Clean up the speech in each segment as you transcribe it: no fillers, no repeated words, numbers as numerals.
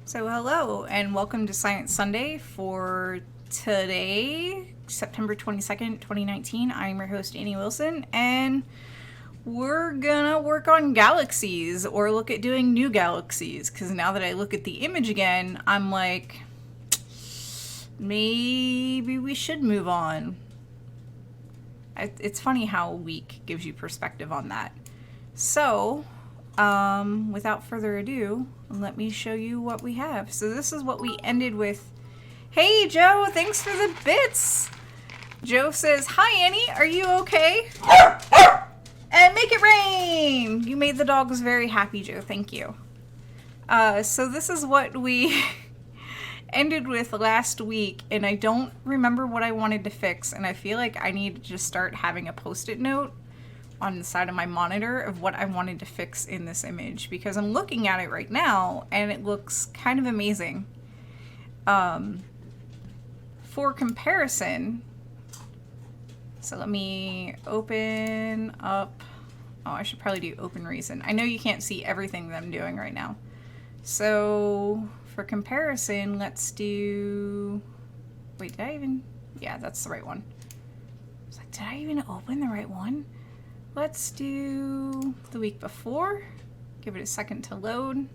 So hello and welcome to Science Sunday for today, September 22nd, 2019. I'm your host, Annie Wilson, and we're gonna work on galaxies or look at doing new galaxies, because now that I look at the image again, I'm like, maybe we should move on. It's funny how a week gives you perspective on that. So, without further ado, let me show you what we have. So this is what we ended with. Hey, Joe, thanks for the bits. Joe says, hi, Annie, are you okay? And make it rain. You made the dogs very happy, Joe. Thank you. So this is what we ended with last week, and I don't remember what I wanted to fix, and I feel like I need to just start having a post-it note on the side of my monitor of what I wanted to fix in this image, because I'm looking at it right now and it looks kind of amazing. For comparison, so let me open up. Oh, I should probably do open reason. I know you can't see everything that I'm doing right now. So for comparison, let's do, wait, did I even, yeah, that's the right one. I was like, did I even open the right one? Let's do the week before. Give it a second to load.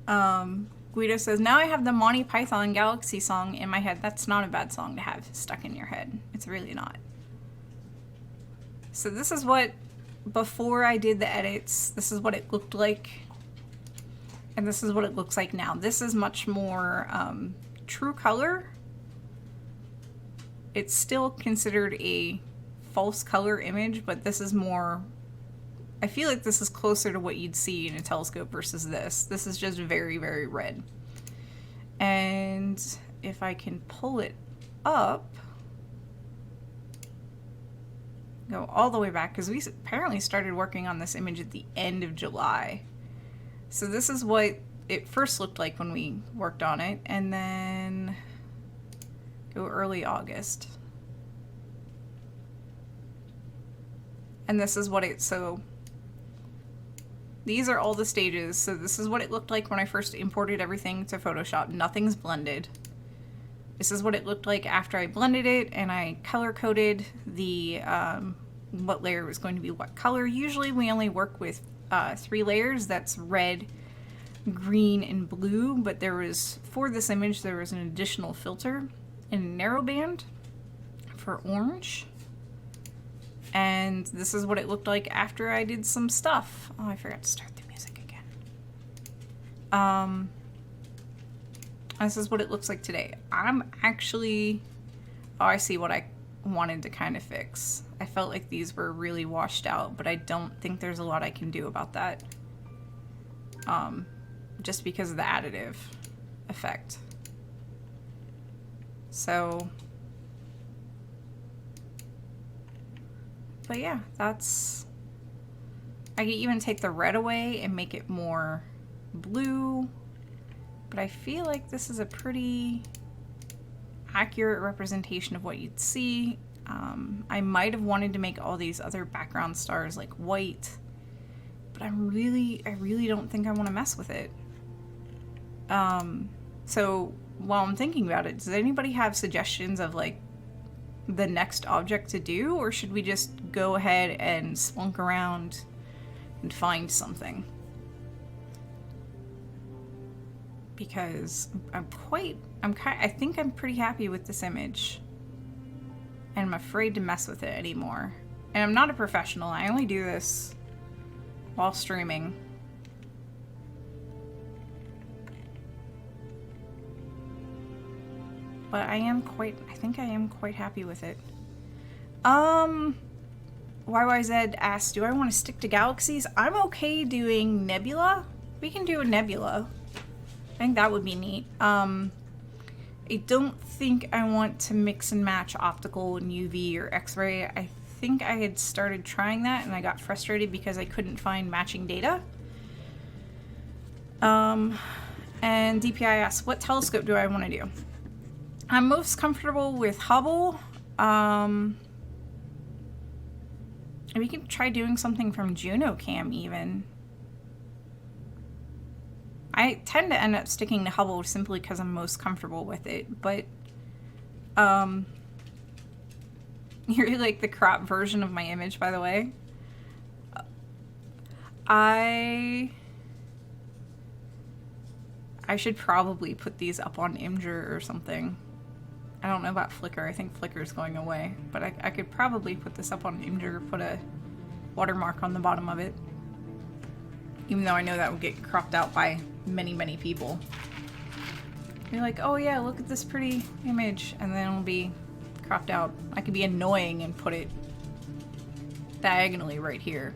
Guido says, now I have the Monty Python Galaxy song in my head. That's not a bad song to have stuck in your head. It's really not. So this is what, before I did the edits, this is what it looked like. And this is what it looks like now. This is much more true color. It's still considered a false color image, but this is more, I feel like this is closer to what you'd see in a telescope versus this. This is just very, very red. And if I can pull it up, go all the way back, because we apparently started working on this image at the end of July. So this is what it first looked like when we worked on it, and then go early August. And this is what it, so these are all the stages. So this is what it looked like when I first imported everything to Photoshop. Nothing's blended. This is what it looked like after I blended it and I color coded the what layer was going to be what color. Usually we only work with 3 layers. That's red, green, and blue. But there was, for this image, there was an additional filter in a narrow band for orange. And this is what it looked like after I did some stuff. Oh, I forgot to start the music again. This is what it looks like today. I'm actually, oh, I see what I wanted to kind of fix. I felt like these were really washed out, but I don't think there's a lot I can do about that. Just because of the additive effect. So, but yeah, that's, I could even take the red away and make it more blue, but I feel like this is a pretty accurate representation of what you'd see. I might have wanted to make all these other background stars like white, but I really don't think I want to mess with it. So while I'm thinking about it, does anybody have suggestions of like the next object to do, or should we just go ahead and slunk around and find something? Because I think I'm pretty happy with this image, and I'm afraid to mess with it anymore. And I'm not a professional. I only do this while streaming. But I think I am quite happy with it. YYZ asked, do I want to stick to galaxies? I'm okay doing nebula. We can do a nebula. I think that would be neat. I don't think I want to mix and match optical and UV or X-ray. I think I had started trying that and I got frustrated because I couldn't find matching data. And DPI asks, what telescope do I want to do? I'm most comfortable with Hubble. We can try doing something from Juno Cam even. I tend to end up sticking to Hubble simply because I'm most comfortable with it, but you're like the crop version of my image, by the way. I should probably put these up on Imgur or something. I don't know about Flickr. I think Flickr's going away, but I could probably put this up on Imgur, put a watermark on the bottom of it. Even though I know that would get cropped out by many, many people. You're like, oh yeah, look at this pretty image, and then it'll be cropped out. I could be annoying and put it diagonally right here.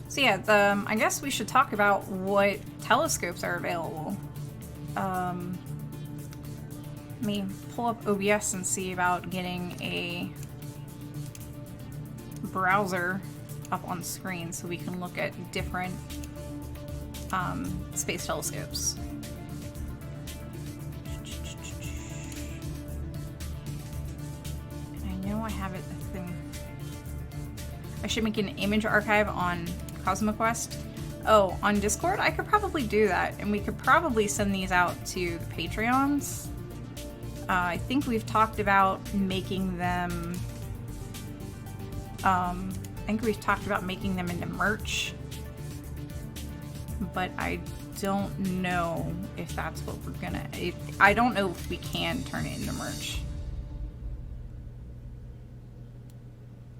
So yeah, I guess we should talk about what telescopes are available. Let me pull up OBS and see about getting a browser up on screen so we can look at different space telescopes. I know I have it. I should make an image archive on CosmoQuest. Oh, on Discord? I could probably do that, and we could probably send these out to the Patreons. I think we've talked about making them. I think we've talked about making them into merch, but I don't know if that's what we're gonna. I don't know if we can turn it into merch.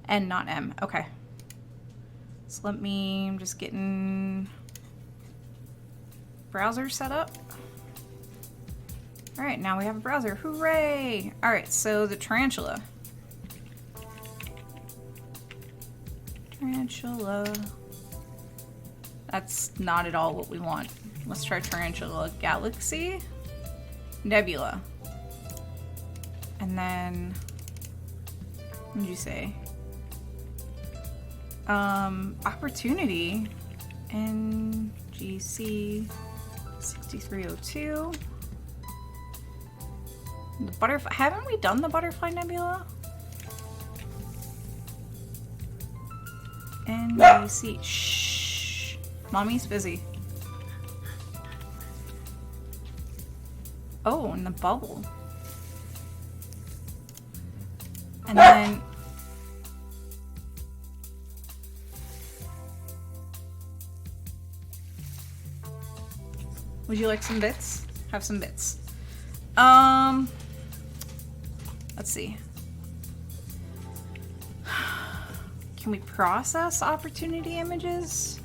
N, not M. Okay. So let me. I'm just getting browser set up. All right, now we have a browser. Hooray! All right, so the tarantula. Tarantula. That's not at all what we want. Let's try tarantula. Galaxy. Nebula. And then, what did you say? Opportunity. NGC 6302. The butterfly. Haven't we done the butterfly nebula? NGC. Shh. Mommy's busy. Oh, and the bubble. And then. Would you like some bits? Have some bits. Let's see. Can we process opportunity images?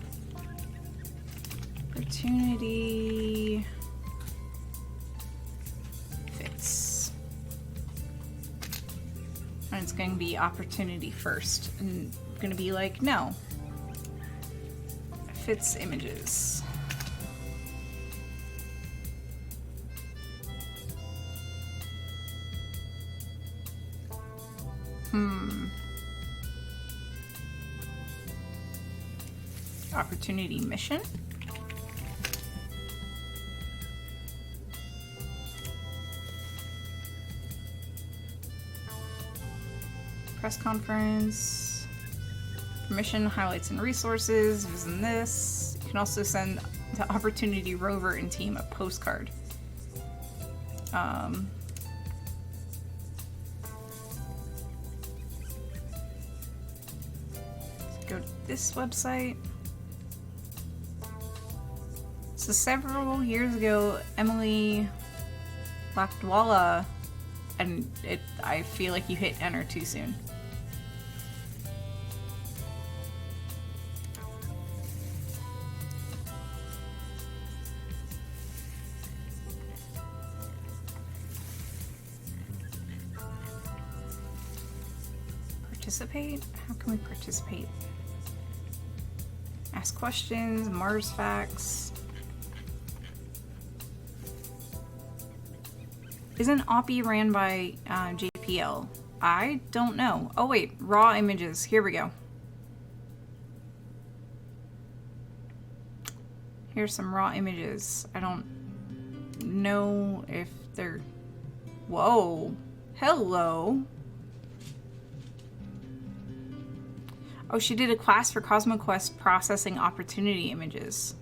Opportunity fits. And it's going to be opportunity first. And I'm going to be like, no. Fits images. Opportunity mission. Press conference. Permission, highlights and resources. Visit this. You can also send the Opportunity rover and team a postcard. Go to this website. So several years ago, Emily Lakdwala, and I feel like you hit enter too soon. Participate? How can we participate? Ask questions, Mars facts. Isn't OPI ran by JPL? I don't know. Oh wait, raw images. Here we go. Here's some raw images. I don't know if they're... Whoa. Hello. Oh, she did a class for CosmoQuest processing opportunity images.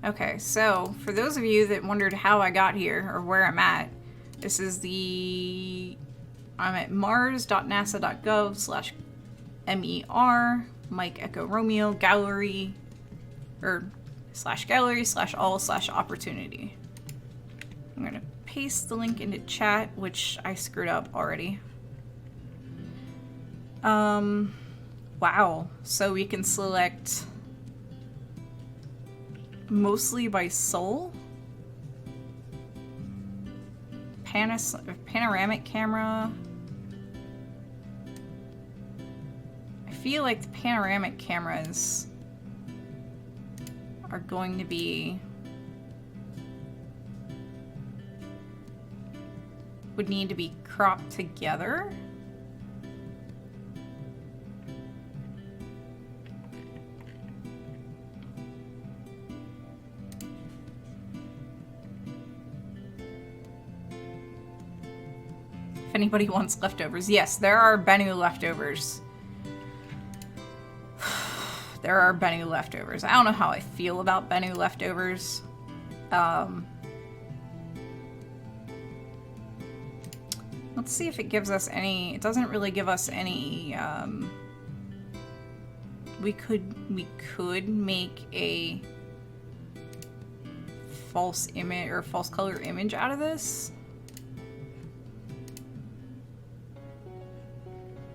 Okay, so for those of you that wondered how I got here or where I'm at, this is I'm at mars.nasa.gov/MER, Mike Echo Romeo, gallery, or /gallery/all/opportunity. I'm gonna paste the link into chat, which I screwed up already. Wow. So we can select mostly by soul. Panoramic camera. I feel like the panoramic cameras are going to be... would need to be cropped together. If anybody wants leftovers. Yes, there are Bennu leftovers. There are Bennu leftovers. I don't know how I feel about Bennu leftovers. Let's see if it gives us any... It doesn't really give us any... We could make a false image or false color image out of this.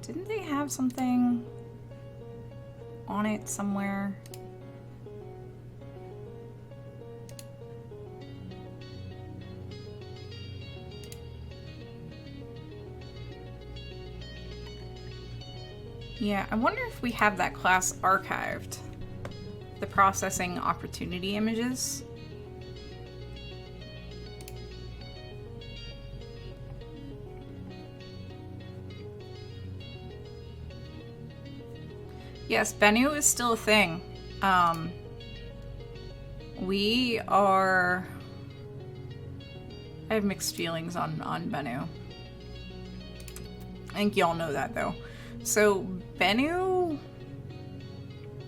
Didn't they have something on it somewhere? Yeah, I wonder if we have that class archived. The processing opportunity images. Yes, Bennu is still a thing. We are... I have mixed feelings on Bennu. I think y'all know that, though. So, Bennu...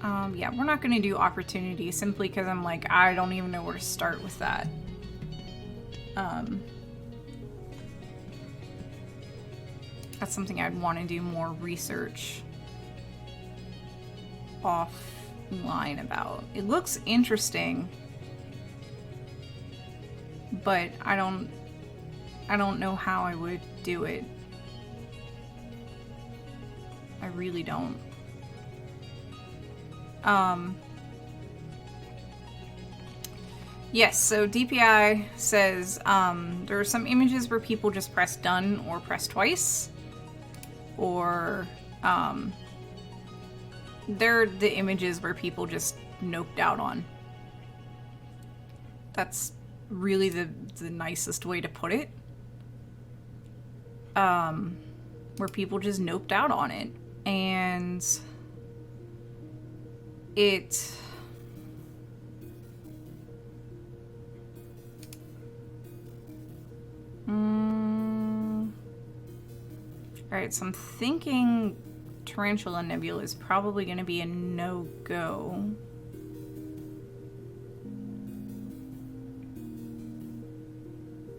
yeah, we're not going to do opportunity simply because I'm like, I don't even know where to start with that. That's something I'd want to do more research offline about. It looks interesting, but I don't know how I would do it. I really don't. Yes, so DPI says there are some images where people just press done or press twice, or they're the images where people just noped out on. That's really the nicest way to put it. Where people just noped out on it. And it... Alright, so I'm thinking Tarantula Nebula is probably going to be a no-go.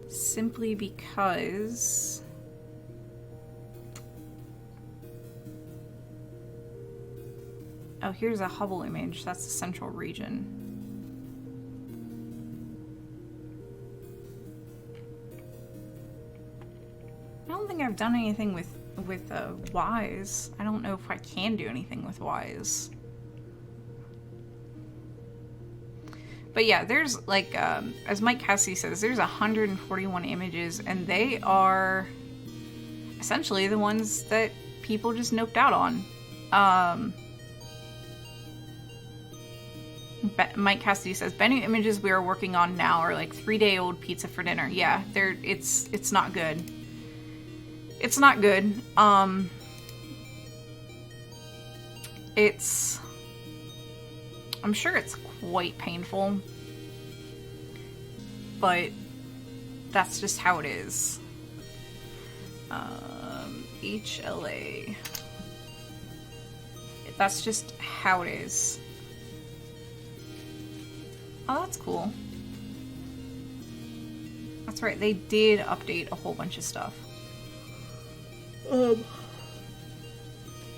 Simply because... Oh, here's a Hubble image. That's the central region. I don't think I've done anything with Wise. I don't know if I can do anything with Wise. But yeah, there's like, as Mike Cassidy says, there's 141 images, and they are essentially the ones that people just noped out on. Mike Cassidy says, Bennu images we are working on now are like 3-day-old pizza for dinner. Yeah, it's not good. It's not good. I'm sure it's quite painful, but that's just how it is. HLA. That's just how it is. Oh, that's cool. That's right, they did update a whole bunch of stuff.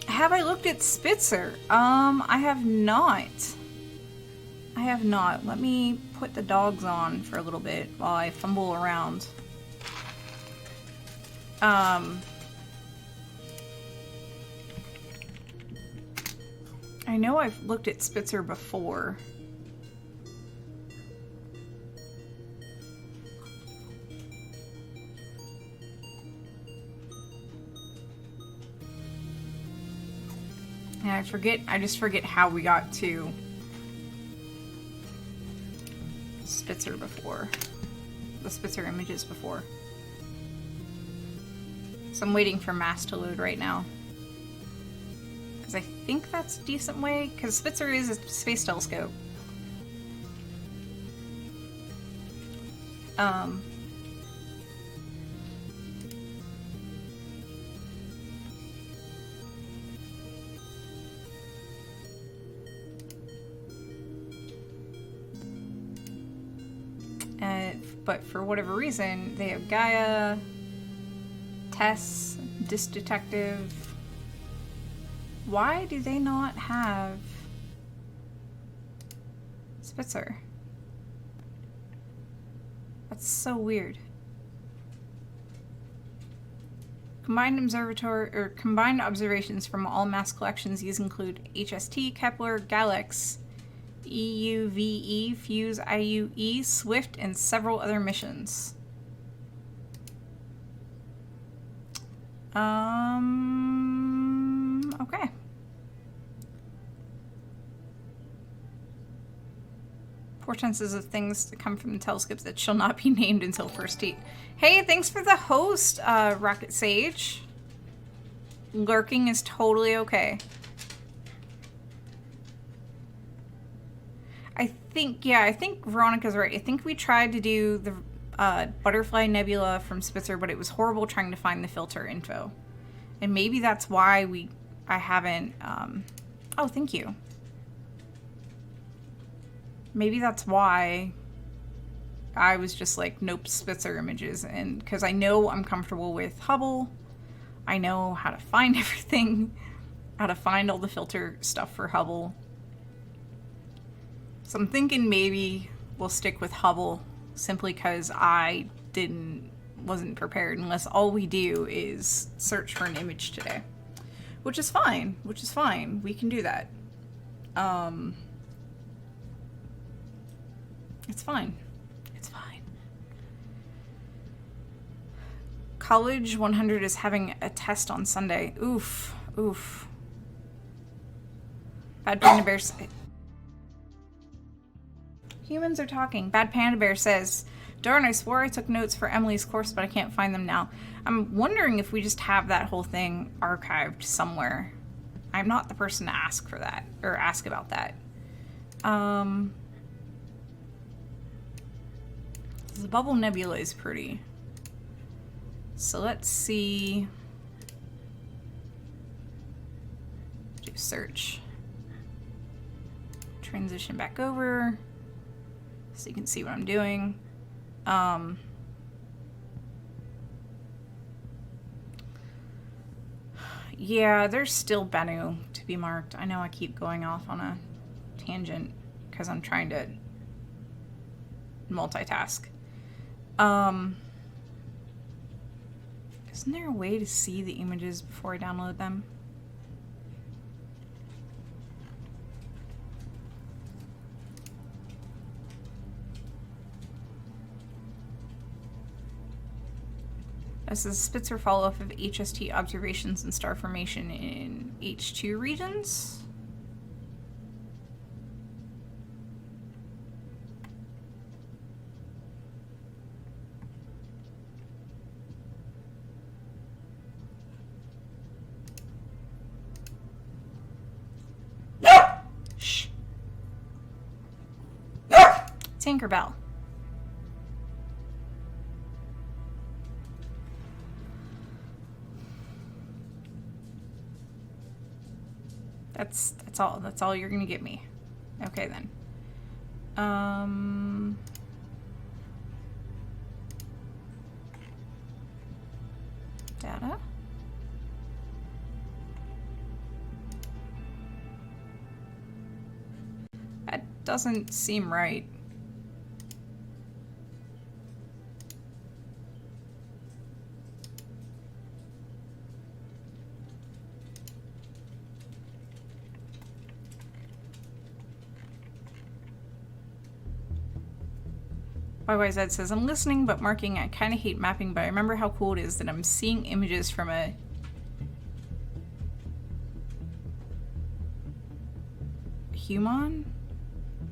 Have I looked at Spitzer? I have not. I have not. Let me put the dogs on for a little bit while I fumble around. I know I've looked at Spitzer before. And I just forget how we got to Spitzer before. The Spitzer images before. So I'm waiting for mass to load right now. Because I think that's a decent way, because Spitzer is a space telescope. But for whatever reason, they have Gaia, Tess, Disc Detective. Why do they not have Spitzer? That's so weird. Combined observations from all mass collections. These include HST, Kepler, Galax, EUVE, Fuse, IUE, Swift, and several other missions. Okay. Portents of things to come from the telescopes that shall not be named until first heat. Hey, thanks for the host, Rocket Sage. Lurking is totally okay. I think Veronica's right. I think we tried to do the Butterfly Nebula from Spitzer, but it was horrible trying to find the filter info. And maybe that's why I haven't, oh, thank you. Maybe that's why I was just like, nope, Spitzer images. And because I know I'm comfortable with Hubble. I know how to find everything, how to find all the filter stuff for Hubble. So I'm thinking maybe we'll stick with Hubble simply because I wasn't prepared unless all we do is search for an image today. Which is fine, We can do that. It's fine. It's fine. College 100 is having a test on Sunday. Oof. Oof. Bad Panda Bear. Humans are talking. Bad Panda Bear says, darn, I swore I took notes for Emily's course, but I can't find them now. I'm wondering if we just have that whole thing archived somewhere. I'm not the person to ask for that, or ask about that. The Bubble Nebula is pretty. So let's see. Do search. Transition back over so you can see what I'm doing. Yeah, there's still Bennu to be marked. I know I keep going off on a tangent because I'm trying to multitask. Isn't there a way to see the images before I download them? This is Spitzer follow-up of HST observations and star formation in H2 regions. Shh. Tinkerbell. That's all. That's all you're gonna get me. Okay then. Data. That doesn't seem right. YYZ says, I'm listening but marking. I kind of hate mapping, but I remember how cool it is that I'm seeing images from a human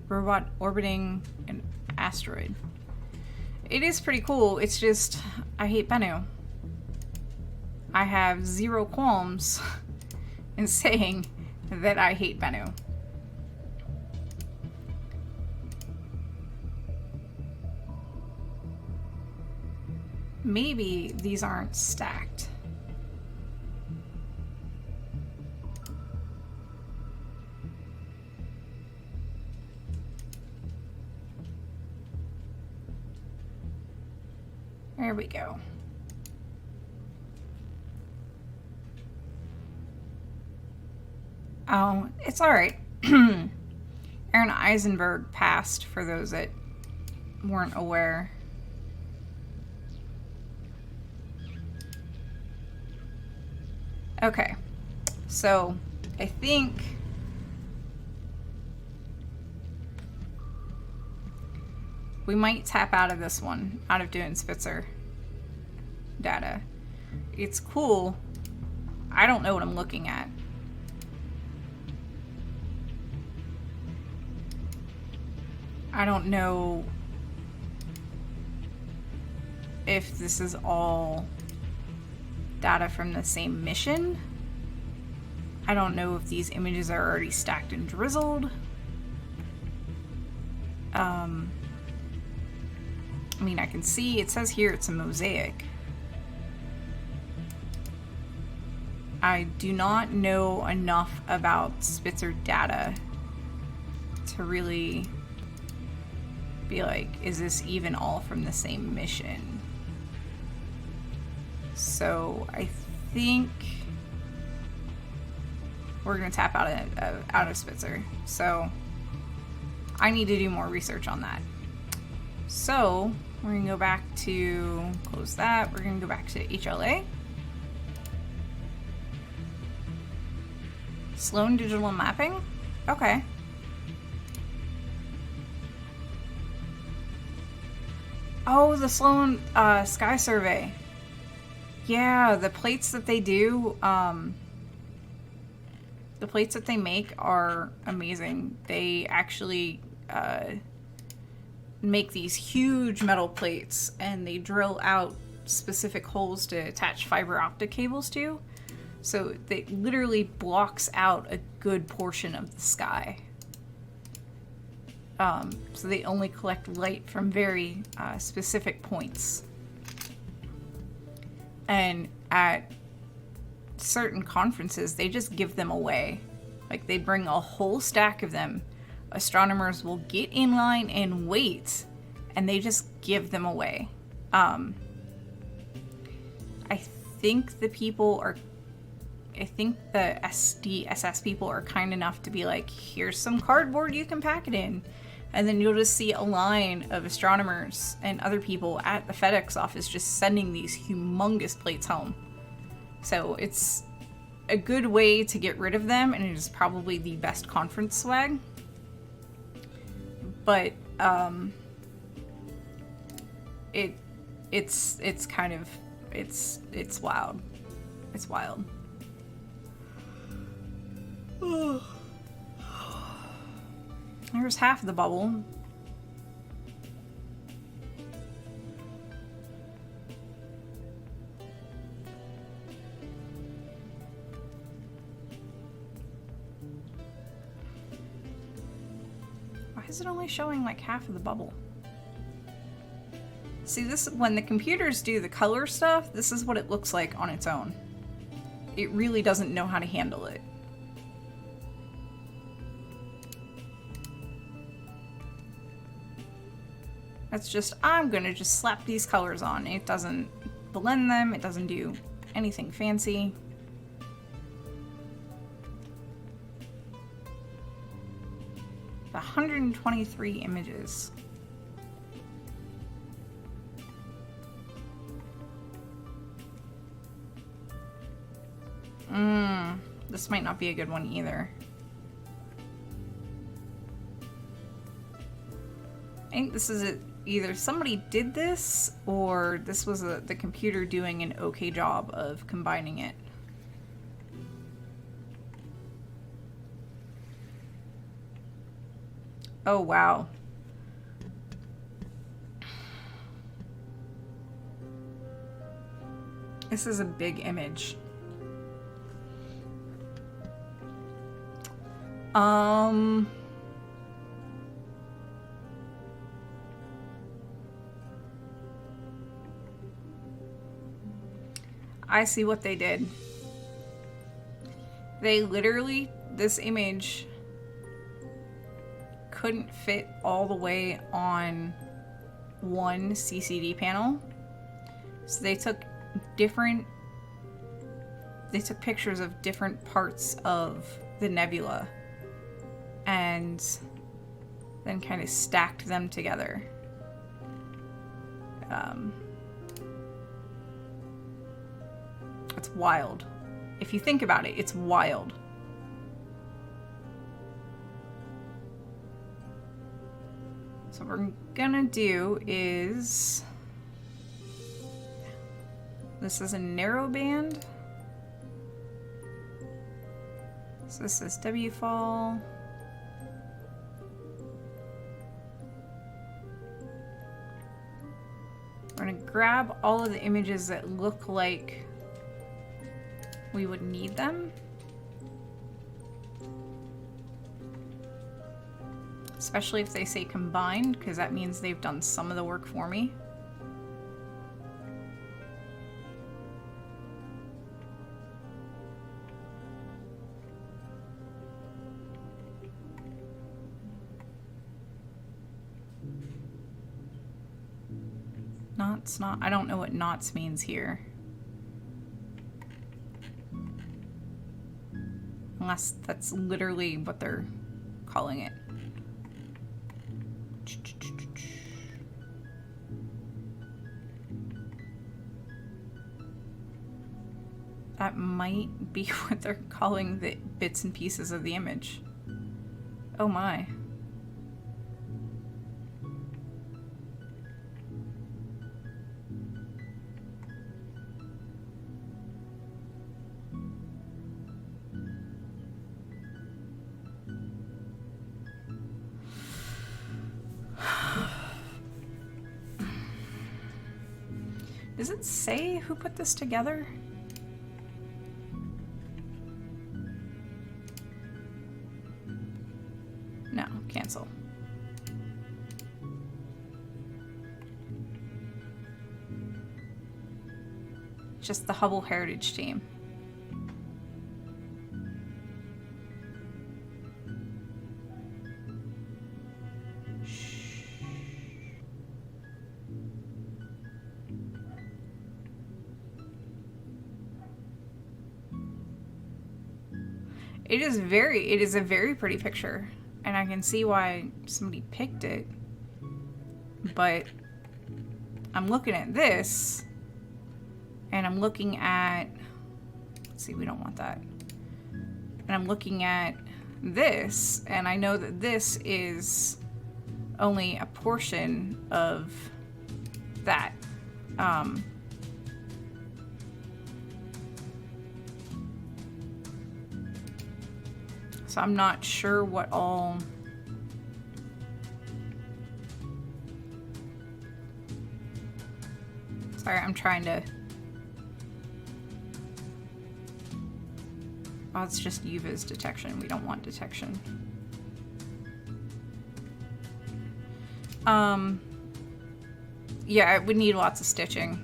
robot orbiting an asteroid. It is pretty cool. It's just, I hate Bennu. I have zero qualms in saying that I hate Bennu. Maybe these aren't stacked. There we go. Oh, it's alright. Aaron Eisenberg passed, for those that weren't aware. Okay, so I think we might tap out of this one, out of doing Spitzer data. It's cool. I don't know what I'm looking at. I don't know if this is all data from the same mission. I don't know if these images are already stacked and drizzled. I mean, I can see, it says here it's a mosaic. I do not know enough about Spitzer data to really be like, is this even all from the same mission? So I think we're gonna tap out of Spitzer. So I need to do more research on that. So we're gonna go back to, close that. We're gonna go back to HLA. Sloan Digital Mapping? Okay. Oh, the Sloan Sky Survey. Yeah, the plates that they do, the plates that they make are amazing. They actually make these huge metal plates, and they drill out specific holes to attach fiber optic cables to. So it literally blocks out a good portion of the sky. So they only collect light from very specific points. And at certain conferences, they just give them away. Like, they bring a whole stack of them. Astronomers will get in line and wait, and they just give them away. I think the people are, I think the SDSS people are kind enough to be like, here's some cardboard you can pack it in. And then you'll just see a line of astronomers and other people at the FedEx office just sending these humongous plates home. So it's a good way to get rid of them, and it is probably the best conference swag. But it's kind of, it's wild. It's wild. There's half of the bubble. Why is it only showing like half of the bubble? See, this, when the computers do the color stuff, this is what it looks like on its own. It really doesn't know how to handle it. That's just, I'm gonna just slap these colors on. It doesn't blend them, it doesn't do anything fancy. The 123 images. This might not be a good one either. I think this is either somebody did this or this was the computer doing an okay job of combining it. Oh, wow. This is a big image. I see what they did. They literally, this image couldn't fit all the way on one CCD panel. So they took pictures of different parts of the nebula and then kind of stacked them together. It's wild. If you think about it, it's wild. So what we're gonna do is, this is a narrow band. So this is W fall. We're gonna grab all of the images that look like we would need them. Especially if they say combined, because that means they've done some of the work for me. Knots, not, I don't know what knots means here. Unless that's literally what they're calling it. That might be what they're calling the bits and pieces of the image. Oh my. Does it say who put this together? No, cancel. Just the Hubble Heritage Team. It is a very pretty picture, and I can see why somebody picked it, but I'm looking at this, and I'm looking at, let's see, we don't want that, and I'm looking at this, and I know that this is only a portion of that. So I'm not sure what all... Sorry, I'm trying to... Oh, it's just UViz detection. We don't want detection. Yeah, it would need lots of stitching.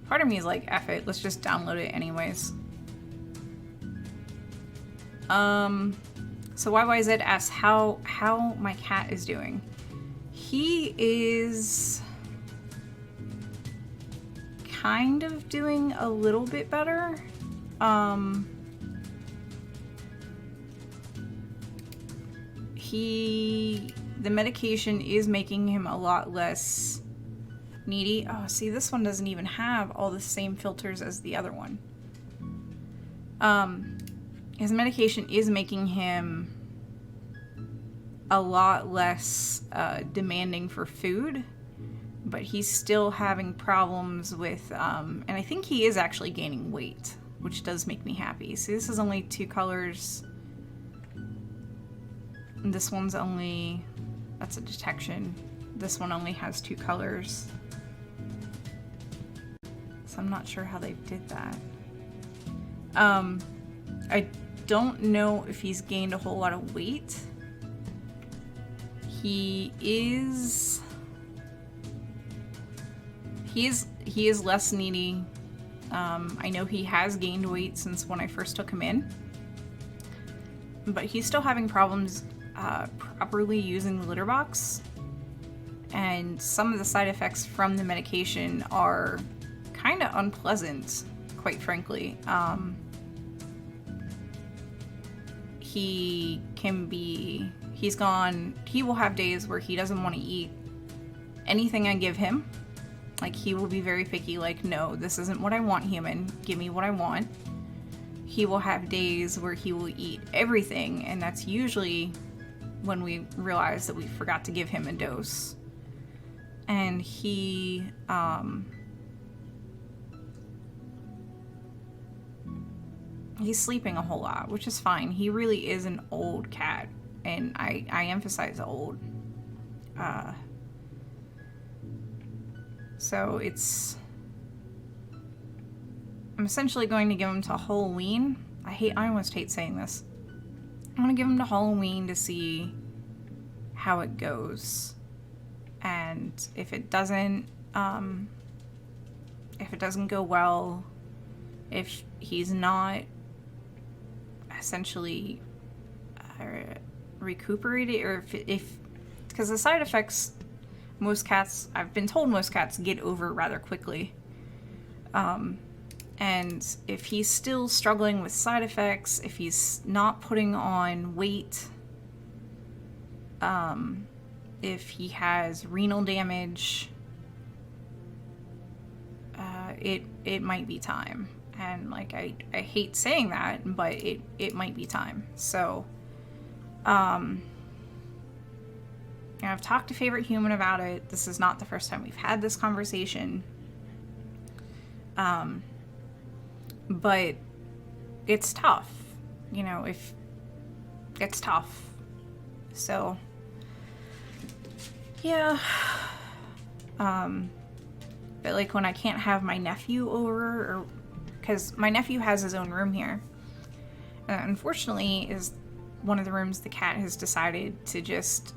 Part of me is like, F it, let's just download it anyways. So YYZ asks how my cat is doing. he is kind of doing a little bit better. The medication is making him a lot less needy. Oh, see, this one doesn't even have all the same filters as the other one. His medication is making him a lot less demanding for food, but he's still having problems with, and I think he is actually gaining weight, which does make me happy. See, this is only 2 colors. And this one's only, that's a detection. This one only has 2 colors. So I'm not sure how they did that. I don't know if he's gained a whole lot of weight. He is less needy. I know he has gained weight since when I first took him in, but he's still having problems properly using the litter box, and some of the side effects from the medication are kind of unpleasant, quite frankly. He will have days where he doesn't want to eat anything I give him. Like, he will be very picky, like, no, this isn't what I want, human. Give me what I want. He will have days where he will eat everything, and that's usually when we realize that we forgot to give him a dose. And he's sleeping a whole lot, which is fine. He really is an old cat, and I emphasize old. So I'm essentially going to give him to Halloween. I almost hate saying this. I'm going to give him to Halloween to see how it goes. And if it doesn't go well, if he's not essentially recuperated, or if because the side effects, I've been told most cats get over rather quickly. And if he's still struggling with side effects, if he's not putting on weight, if he has renal damage, it might be time. And like, I hate saying that, but it might be time. So, and I've talked to Favorite Human about it. This is not the first time we've had this conversation. But it's tough, if it's tough. So, yeah. But like, when I can't have my nephew over, because my nephew has his own room here. Unfortunately, is one of the rooms the cat has decided to just,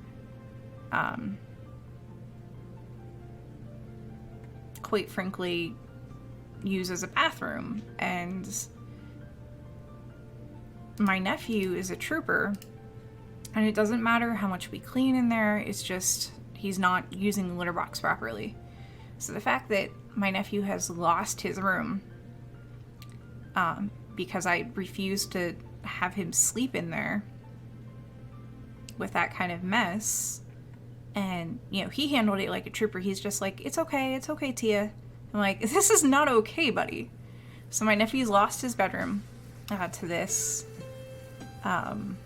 quite frankly, use as a bathroom. And my nephew is a trooper, and it doesn't matter how much we clean in there, it's just he's not using the litter box properly. So the fact that my nephew has lost his room because I refused to have him sleep in there with that kind of mess, and he handled it like a trooper. He's just like, it's okay, Tia. I'm like, this is not okay, buddy. So my nephew's lost his bedroom to this. And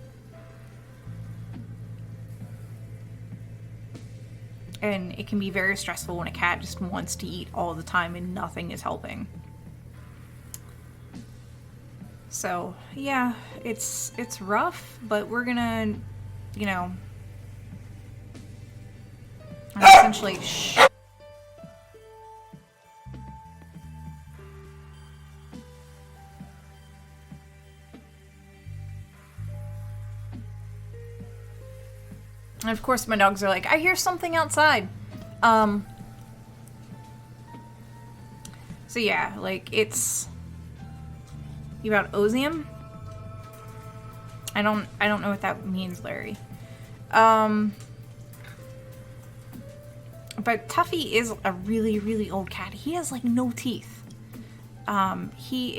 it can be very stressful when a cat just wants to eat all the time and nothing is helping. So, yeah, it's rough, but we're gonna, essentially... And of course my dogs are like, I hear something outside. So yeah, like, it's... You got Ozium? I don't know what that means, Larry. But Tuffy is a really, really old cat. He has like no teeth. He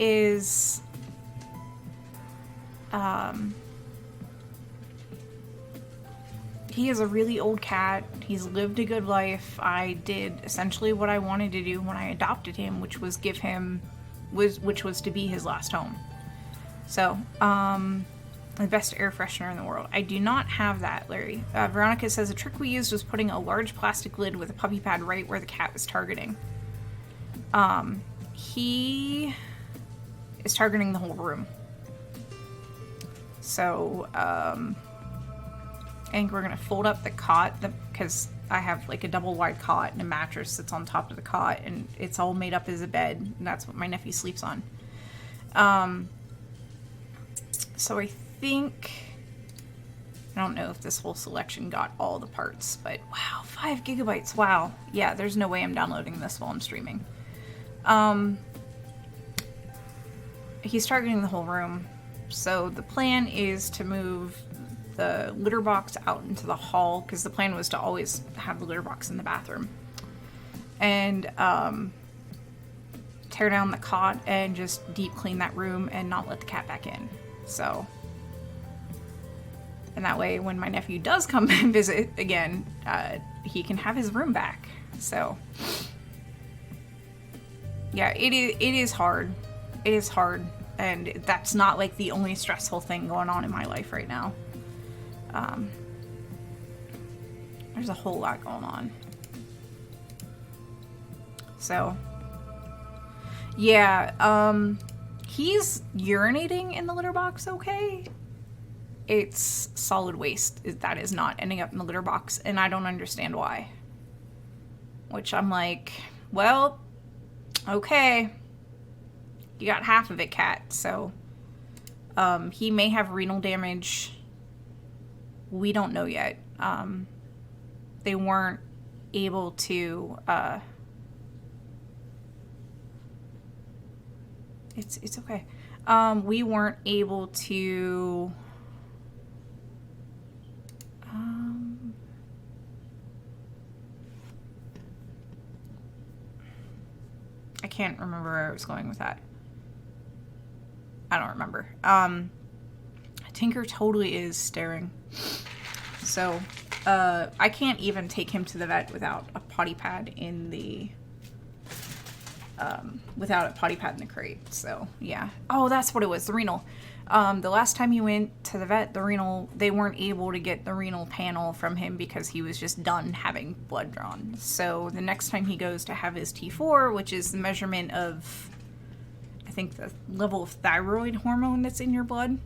is a really old cat. He's lived a good life. I did essentially what I wanted to do when I adopted him, which was to be his last home. So, the best air freshener in the world. I do not have that, Larry. Veronica says a trick we used was putting a large plastic lid with a puppy pad right where the cat was targeting. He is targeting the whole room. So, I think we're going to fold up the cot because I have like a double wide cot and a mattress that's on top of the cot, and it's all made up as a bed, and that's what my nephew sleeps on. So I think, I don't know if this whole selection got all the parts, but wow, 5 gigabytes, wow. Yeah, there's no way I'm downloading this while I'm streaming. He's targeting the whole room. So the plan is to move the litter box out into the hall, because the plan was to always have the litter box in the bathroom. And tear down the cot and just deep clean that room and not let the cat back in. So, and that way when my nephew does come and visit again, he can have his room back. So, yeah, it is hard. It is hard. And that's not like the only stressful thing going on in my life right now. There's a whole lot going on. So, yeah, he's urinating in the litter box okay. It's solid waste that is not ending up in the litter box, and I don't understand why. Which I'm like, well, okay. You got half of it, cat, so he may have renal damage. We don't know yet. They weren't able to it's okay. We weren't able to I can't remember where I was going with that. I don't remember. Tinker totally is staring. So, I can't even take him to the vet without a potty pad in the crate. So, yeah. Oh, that's what it was, the renal. The last time he went to the vet, they weren't able to get the renal panel from him because he was just done having blood drawn. So, the next time he goes to have his T4, which is the measurement of, I think, the level of thyroid hormone that's in your blood.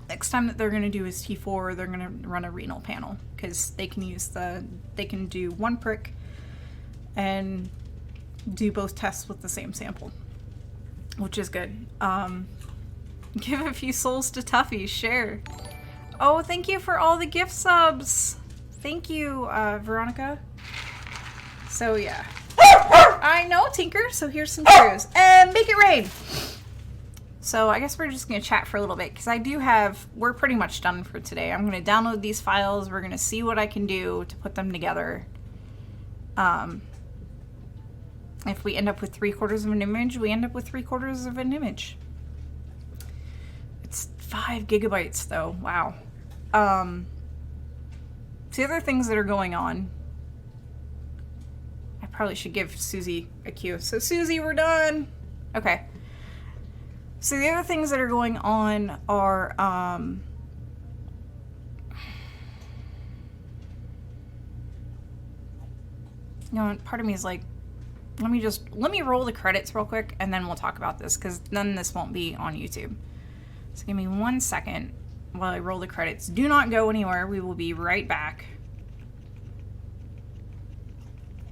Next time that they're going to do his T4, they're going to run a renal panel because they can do one prick and do both tests with the same sample, which is good. Give a few souls to Tuffy, share. Oh, thank you for all the gift subs. Thank you, Veronica. So yeah, I know, Tinker. So here's some Cheerios and make it rain. So I guess we're just going to chat for a little bit because we're pretty much done for today. I'm going to download these files. We're going to see what I can do to put them together. If we end up with 3/4 of an image, we end up with 3/4 of an image. It's 5 gigabytes though. Wow. The other things that are going on, I probably should give Susie a cue. So Susie, we're done. Okay. So the other things that are going on are, you know, part of me is like, let me roll the credits real quick and then we'll talk about this because then this won't be on YouTube. So give me 1 second while I roll the credits. Do not go anywhere. We will be right back.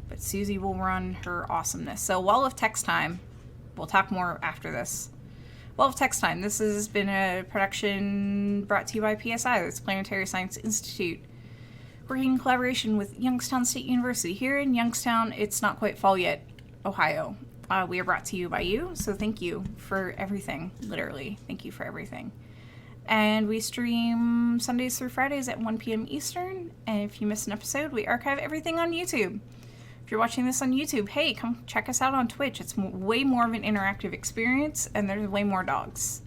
But Susie will run her awesomeness. So Wall of Text time. We'll talk more after this. Wall of Text time. This has been a production brought to you by PSI, that's Planetary Science Institute, working in collaboration with Youngstown State University. Here in Youngstown, it's not quite fall yet, Ohio. We are brought to you by you, so thank you for everything, literally. Thank you for everything. And we stream Sundays through Fridays at 1 p.m. Eastern. And if you miss an episode, we archive everything on YouTube. If you're watching this on YouTube, hey, come check us out on Twitch. It's way more of an interactive experience, and there's way more dogs.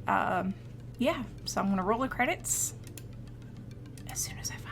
Yeah, so I'm going to roll the credits as soon as I find